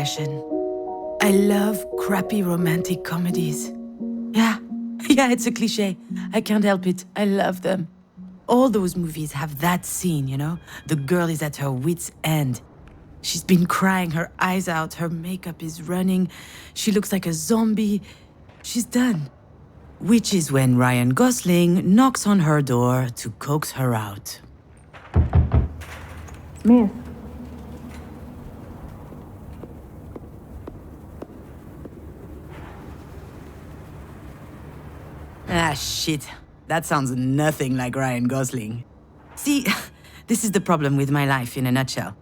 confession. I love crappy romantic comedies. Yeah, it's a cliché. I can't help it. I love them. All those movies have that scene, you know? The girl is at her wit's end. She's been crying her eyes out, her makeup is running, she looks like a zombie. She's done. Which is when Ryan Gosling knocks on her door to coax her out. Miss. Ah, shit. That sounds nothing like Ryan Gosling. See, this is the problem with my life in a nutshell.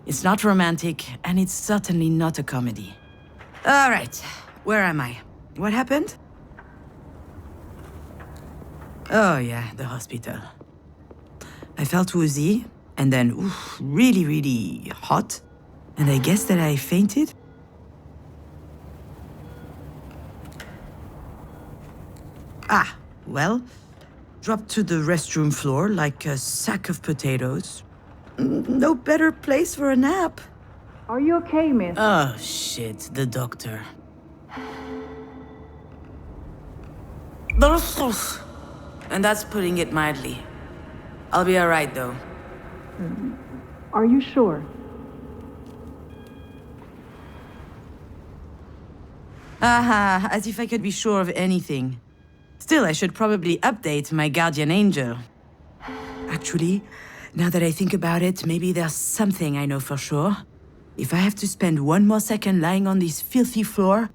It's not romantic, and it's certainly not a comedy. All right, where am I? What happened? Oh yeah, the hospital. I felt woozy, and then really, really hot. And I guess that I fainted? Ah, well, dropped to the restroom floor like a sack of potatoes. No better place for a nap. Are you okay, miss? Oh, shit, the doctor. And that's putting it mildly. I'll be alright, though. Are you sure? Aha, as if I could be sure of anything. Still, I should probably update my guardian angel. Actually, now that I think about it, maybe there's something I know for sure. If I have to spend one more second lying on this filthy floor,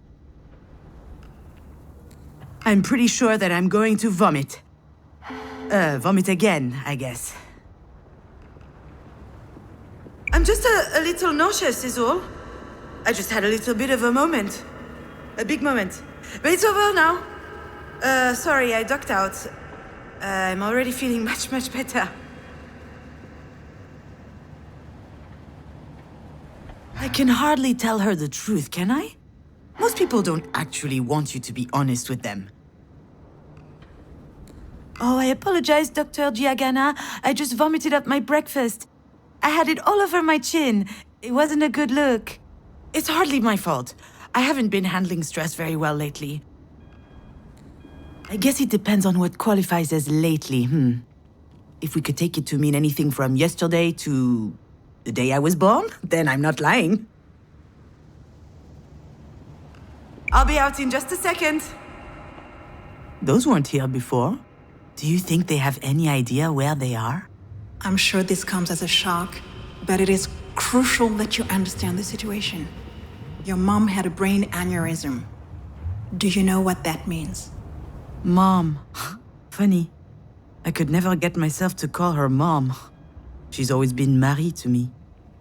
I'm pretty sure that I'm going to vomit. Vomit again, I guess. I'm just a little nauseous, is all. I just had a little bit of a moment. A big moment. But it's over now. Sorry, I ducked out. I'm already feeling much better. I can hardly tell her the truth, can I? Most people don't actually want you to be honest with them. Oh, I apologize, Dr. Giagana. I just vomited up my breakfast. I had it all over my chin. It wasn't a good look. It's hardly my fault. I haven't been handling stress very well lately. I guess it depends on what qualifies as lately, If we could take it to mean anything from yesterday to the day I was born, then I'm not lying. I'll be out in just a second. Those weren't here before. Do you think they have any idea where they are? I'm sure this comes as a shock, but it is crucial that you understand the situation. Your mom had a brain aneurysm. Do you know what that means? Mom. Funny. I could never get myself to call her mom. She's always been Marie to me.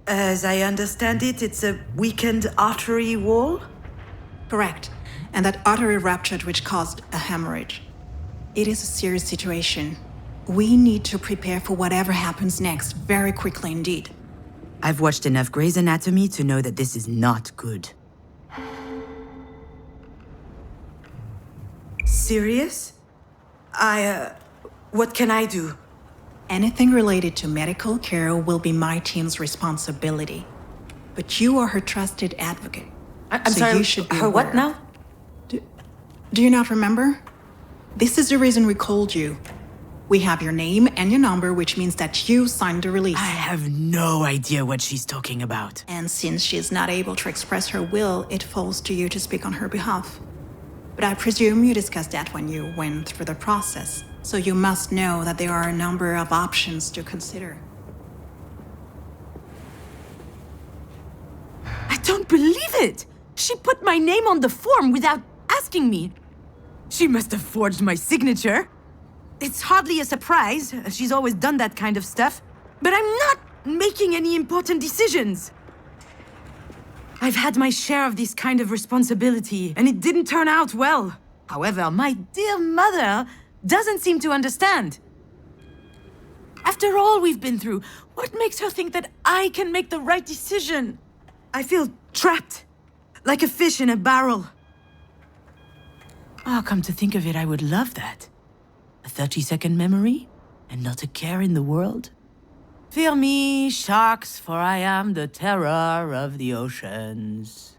As I understand it, it's a weakened artery wall? Correct. And that artery ruptured, which caused a hemorrhage. It is a serious situation. We need to prepare for whatever happens next, very quickly indeed. I've watched enough Grey's Anatomy to know that this is not good. Serious? What can I do? Anything related to medical care will be my team's responsibility. But you are her trusted advocate. I'm sorry, you should be her what aware. now? Do you not remember? This is the reason we called you. We have your name and your number, which means that you signed the release. I have no idea what she's talking about. And since she is not able to express her will, it falls to you to speak on her behalf. But I presume you discussed that when you went through the process. So you must know that there are a number of options to consider. I don't believe it! She put my name on the form without asking me. She must have forged my signature. It's hardly a surprise. She's always done that kind of stuff. But I'm not making any important decisions. I've had my share of this kind of responsibility, and it didn't turn out well. However, my dear mother doesn't seem to understand. After all we've been through, what makes her think that I can make the right decision? I feel trapped, like a fish in a barrel. Oh, come to think of it, I would love that. A 30-second memory, and not a care in the world. Fear me, sharks, for I am the terror of the oceans.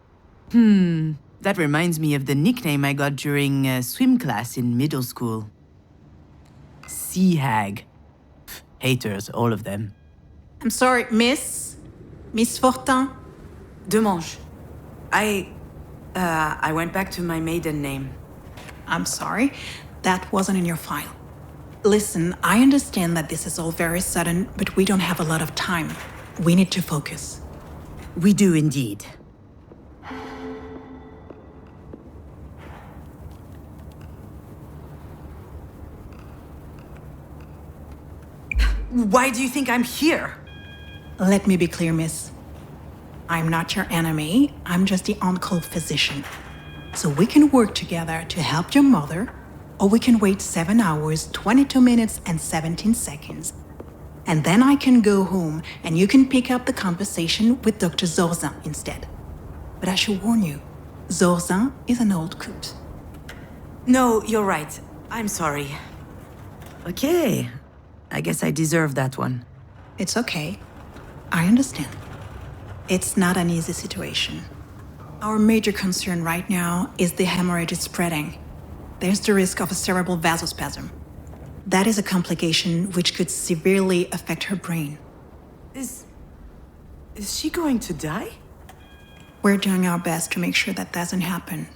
That reminds me of the nickname I got during swim class in middle school. Sea hag. Haters, all of them. I'm sorry, Miss Fortin? Demange. I went back to my maiden name. I'm sorry, that wasn't in your file. Listen, I understand that this is all very sudden, but we don't have a lot of time. We need to focus. We do indeed. Why do you think I'm here? Let me be clear, miss. I'm not your enemy, I'm just the on-call physician. So we can work together to help your mother, or we can wait 7 hours, 22 minutes, and 17 seconds. And then I can go home, and you can pick up the conversation with Dr. Zorzin instead. But I should warn you, Zorzin is an old coot. No, you're right. I'm sorry. Okay. I guess I deserve that one. It's okay. I understand. It's not an easy situation. Our major concern right now is the hemorrhage is spreading. There's the risk of a cerebral vasospasm. That is a complication which could severely affect her brain. Is she going to die? We're doing our best to make sure that doesn't happen.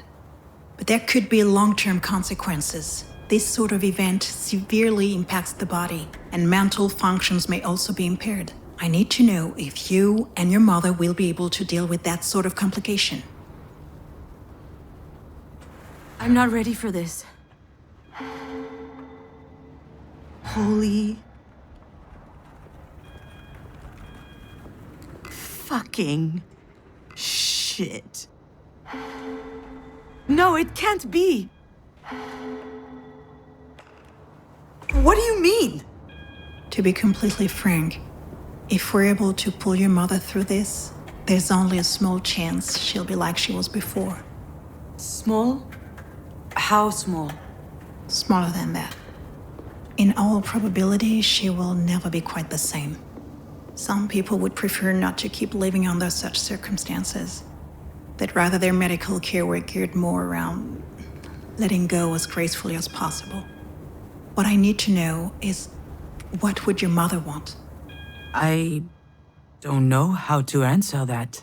But there could be long-term consequences. This sort of event severely impacts the body, and mental functions may also be impaired. I need to know if you and your mother will be able to deal with that sort of complication. I'm not ready for this. Holy... fucking... shit. No, it can't be. What do you mean? To be completely frank, if we're able to pull your mother through this, there's only a small chance she'll be like she was before. Small? How small? Smaller than that. In all probability, she will never be quite the same. Some people would prefer not to keep living under such circumstances. That rather their medical care were geared more around letting go as gracefully as possible. What I need to know is, what would your mother want? I don't know how to answer that.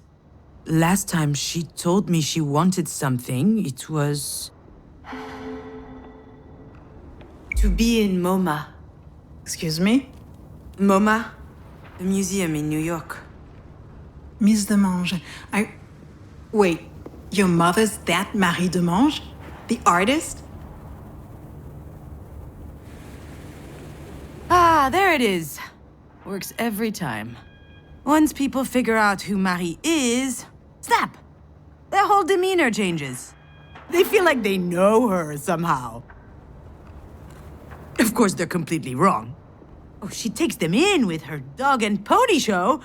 Last time she told me she wanted something, it was... to be in MoMA. Excuse me? MoMA? The museum in New York. Miss Demange, Wait, your mother's that Marie Demange? The artist? Ah, there it is. Works every time. Once people figure out who Marie is, snap! Their whole demeanor changes. They feel like they know her somehow. Of course, they're completely wrong. Oh, she takes them in with her dog and pony show,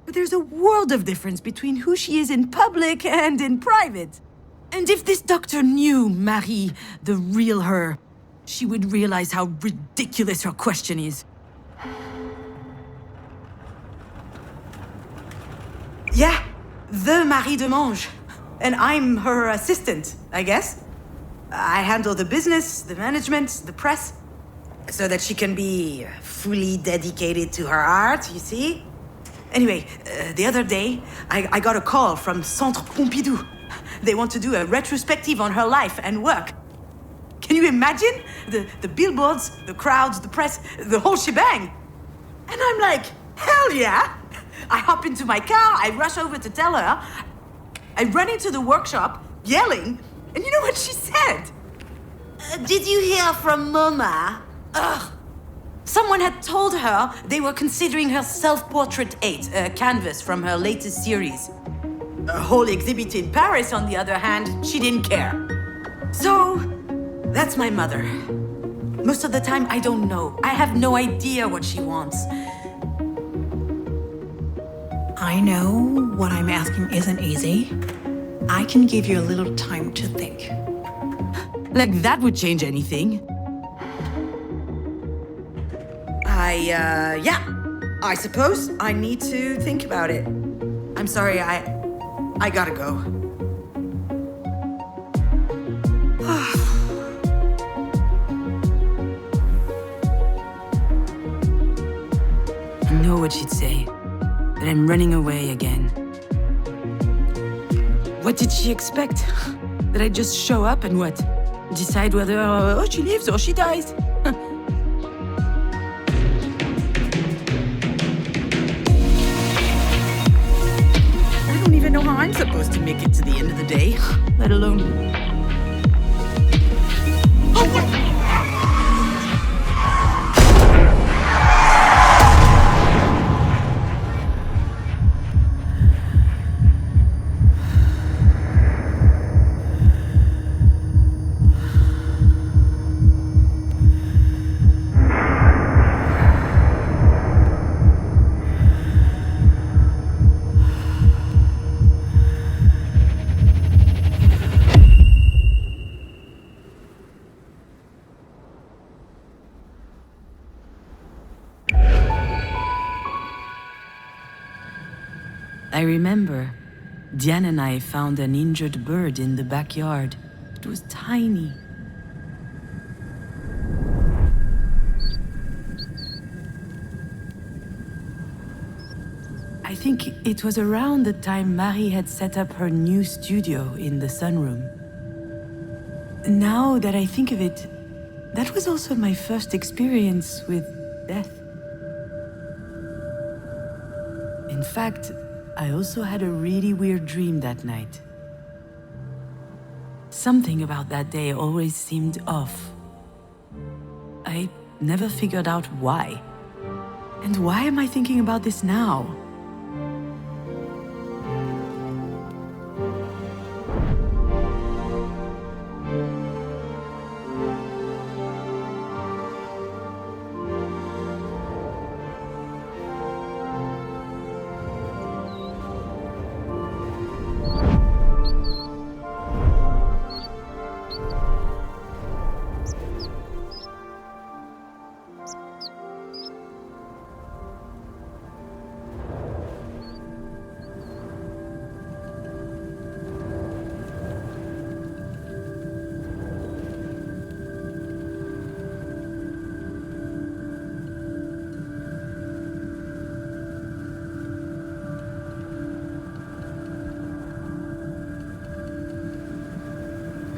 but there's a world of difference between who she is in public and in private. And if this doctor knew Marie, the real her, she would realize how ridiculous her question is. Yeah, the Marie Demange. And I'm her assistant, I guess. I handle the business, the management, the press, so that she can be fully dedicated to her art, you see? Anyway, the other day, I got a call from Centre Pompidou. They want to do a retrospective on her life and work. Can you imagine? The billboards, the crowds, the press, the whole shebang. And I'm like, hell yeah! I hop into my car, I rush over to tell her. I run into the workshop, yelling, and you know what she said? Did you hear from MoMA? Ugh. Someone had told her they were considering her self-portrait 8, a canvas from her latest series. A whole exhibit in Paris, on the other hand, she didn't care. So, that's my mother. Most of the time, I don't know. I have no idea what she wants. I know what I'm asking isn't easy. I can give you a little time to think. Like that would change anything. I suppose I need to think about it. I'm sorry, I gotta go. know what she'd say. That I'm running away again. What did she expect? That I just show up and what? Decide whether, she lives or she dies? I don't even know how I'm supposed to make it to the end of the day, let alone... Oh, what? I remember, Diane and I found an injured bird in the backyard. It was tiny. I think it was around the time Marie had set up her new studio in the sunroom. Now that I think of it, that was also my first experience with death. In fact, I also had a really weird dream that night. Something about that day always seemed off. I never figured out why. And why am I thinking about this now?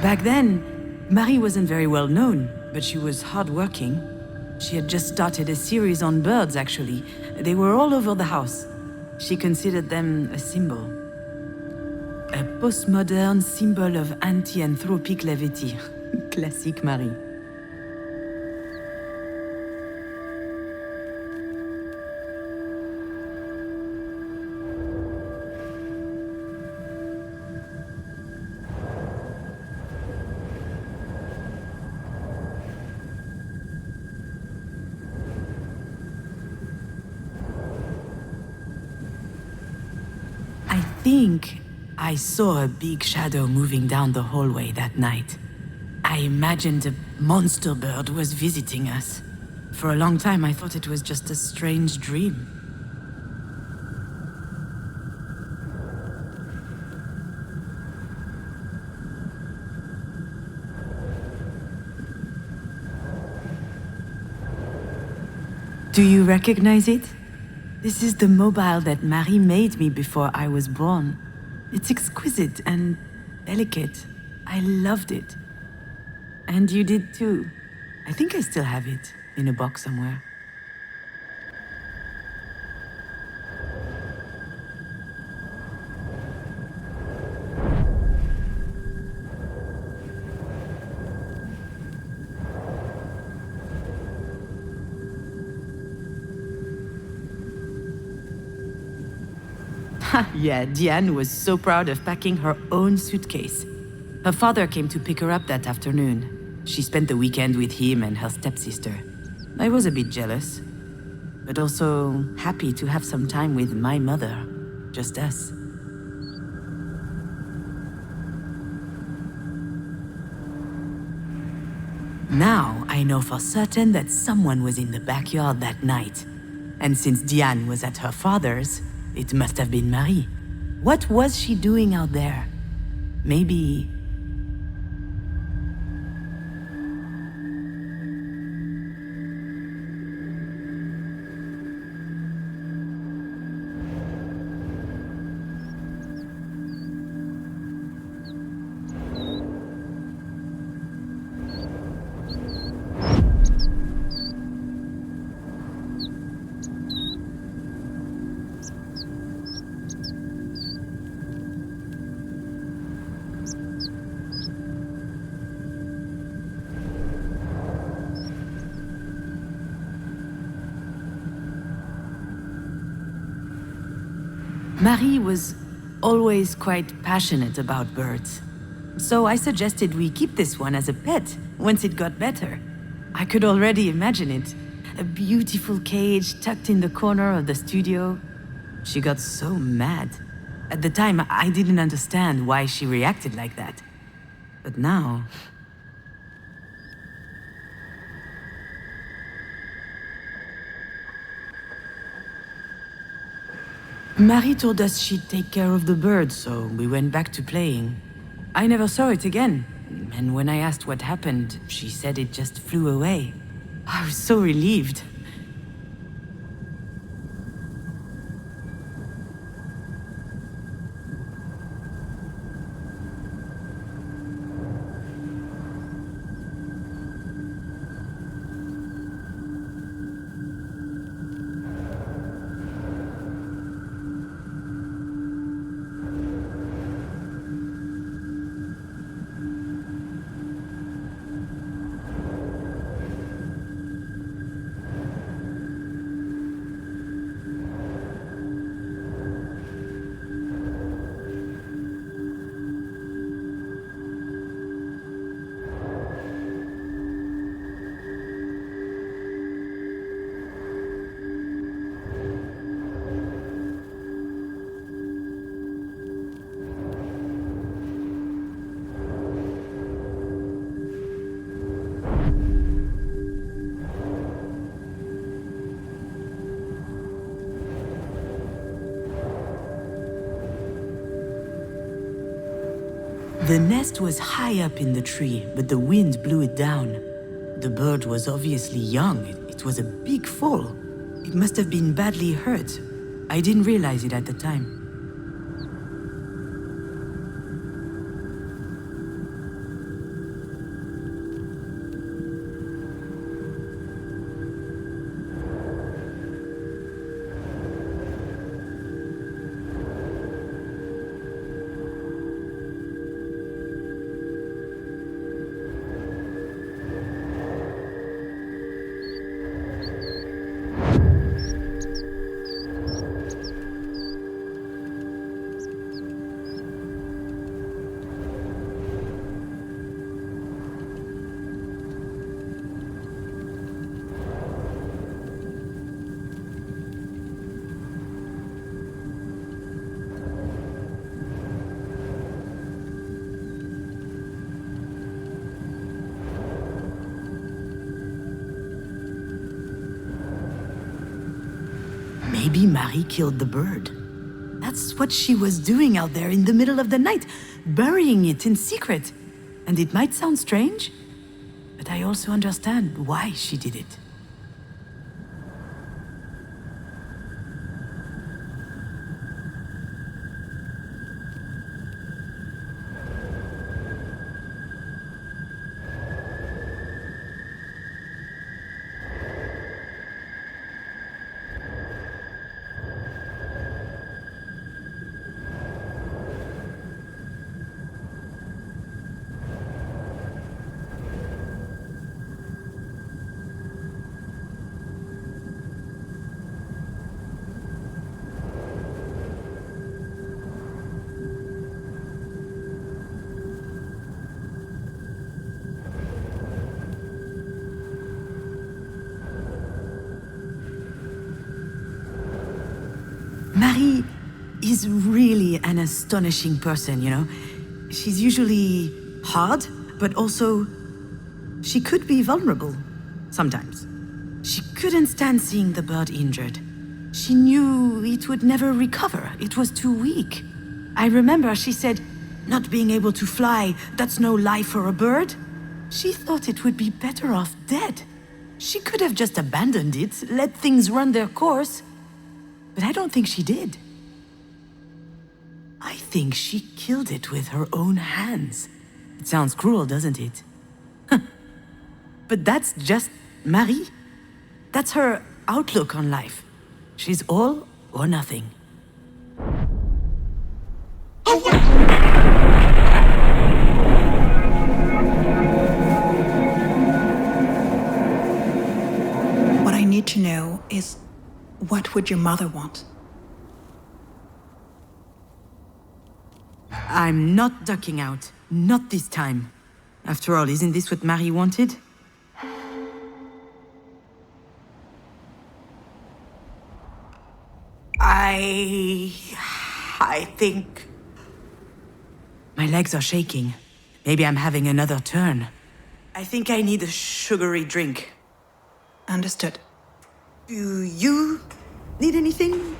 Back then, Marie wasn't very well known, but she was hardworking. She had just started a series on birds, actually. They were all over the house. She considered them a symbol. A postmodern symbol of anti-anthropique levity. Classique Marie. I think I saw a big shadow moving down the hallway that night. I imagined a monster bird was visiting us. For a long time, I thought it was just a strange dream. Do you recognize it? This is the mobile that Marie made me before I was born. It's exquisite and delicate. I loved it. And you did too. I think I still have it in a box somewhere. Yeah, Diane was so proud of packing her own suitcase. Her father came to pick her up that afternoon. She spent the weekend with him and her stepsister. I was a bit jealous, but also happy to have some time with my mother, just us. Now I know for certain that someone was in the backyard that night. And since Diane was at her father's, it must have been Marie. What was she doing out there? Maybe... Marie was always quite passionate about birds. So I suggested we keep this one as a pet once it got better. I could already imagine it. A beautiful cage tucked in the corner of the studio. She got so mad. At the time, I didn't understand why she reacted like that. But now... Marie told us she'd take care of the bird, so we went back to playing. I never saw it again, and when I asked what happened, she said it just flew away. I was so relieved. The nest was high up in the tree, but the wind blew it down. The bird was obviously young. It was a big fall. It must have been badly hurt. I didn't realize it at the time. Maybe Marie killed the bird. That's what she was doing out there in the middle of the night, burying it in secret. And it might sound strange, but I also understand why she did it. Marie is really an astonishing person, you know? She's usually hard, but also she could be vulnerable sometimes. She couldn't stand seeing the bird injured. She knew it would never recover. It was too weak. I remember she said, "Not being able to fly, that's no life for a bird." She thought it would be better off dead. She could have just abandoned it, let things run their course. But I don't think she did. I think she killed it with her own hands. It sounds cruel, doesn't it? But that's just Marie. That's her outlook on life. She's all or nothing. What I need to know is, what would your mother want? I'm not ducking out. Not this time. After all, isn't this what Marie wanted? I think... My legs are shaking. Maybe I'm having another turn. I think I need a sugary drink. Understood. Do you need anything?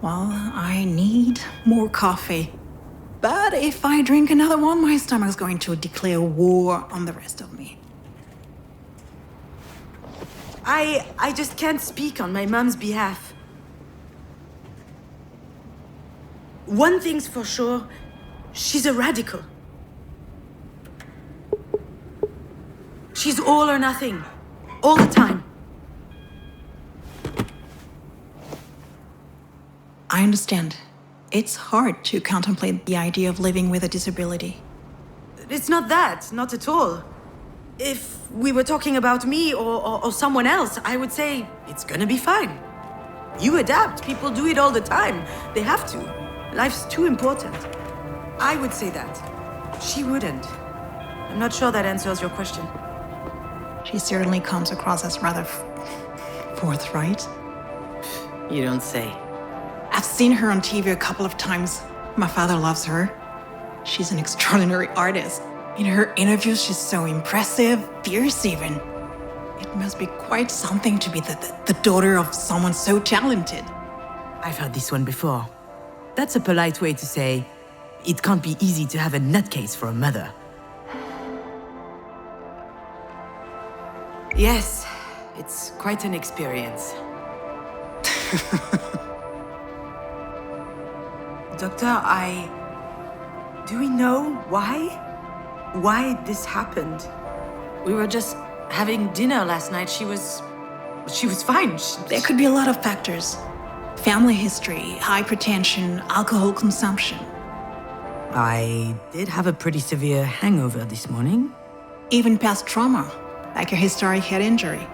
Well, I need more coffee. But if I drink another one, my stomach's going to declare war on the rest of me. I just can't speak on my mom's behalf. One thing's for sure, she's a radical. She's all or nothing, all the time. I understand. It's hard to contemplate the idea of living with a disability. It's not that, not at all. If we were talking about me or someone else, I would say it's gonna be fine. You adapt, people do it all the time. They have to. Life's too important. I would say that. She wouldn't. I'm not sure that answers your question. She certainly comes across as rather forthright. You don't say. I've seen her on TV a couple of times. My father loves her. She's an extraordinary artist. In her interviews, she's so impressive, fierce even. It must be quite something to be the daughter of someone so talented. I've heard this one before. That's a polite way to say, it can't be easy to have a nutcase for a mother. Yes, it's quite an experience. Doctor, do we know why? Why this happened? We were just having dinner last night. She was fine. There could be a lot of factors. Family history, hypertension, alcohol consumption. I did have a pretty severe hangover this morning. Even past trauma, like a historic head injury.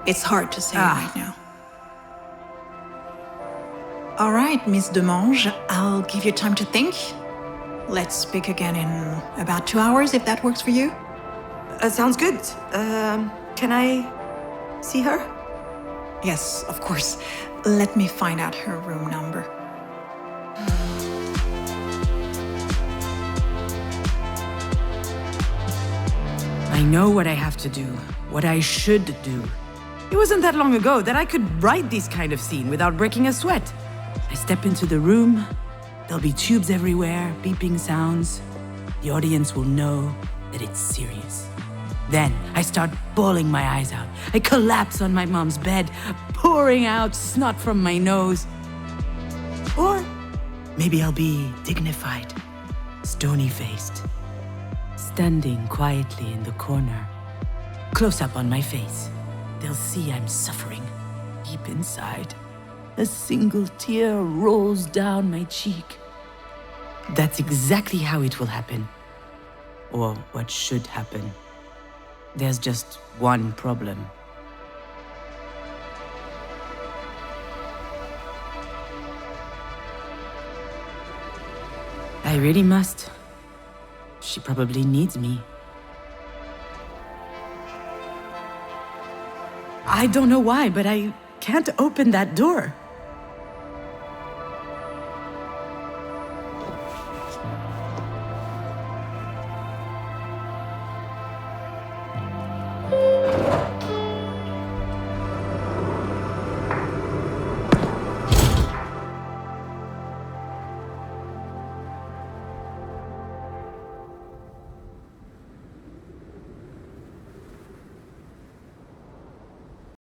It's hard to say right now. All right, Miss Demange, I'll give you time to think. Let's speak again in about 2 hours, if that works for you. Sounds good. Can I see her? Yes, of course. Let me find out her room number. I know what I have to do, what I should do. It wasn't that long ago that I could write this kind of scene without breaking a sweat. I step into the room, there'll be tubes everywhere, beeping sounds. The audience will know that it's serious. Then I start bawling my eyes out. I collapse on my mom's bed, pouring out snot from my nose. Or maybe I'll be dignified, stony-faced, standing quietly in the corner. Close up on my face. They'll see I'm suffering deep inside. A single tear rolls down my cheek. That's exactly how it will happen. Or what should happen. There's just one problem. I really must. She probably needs me. I don't know why, but I can't open that door.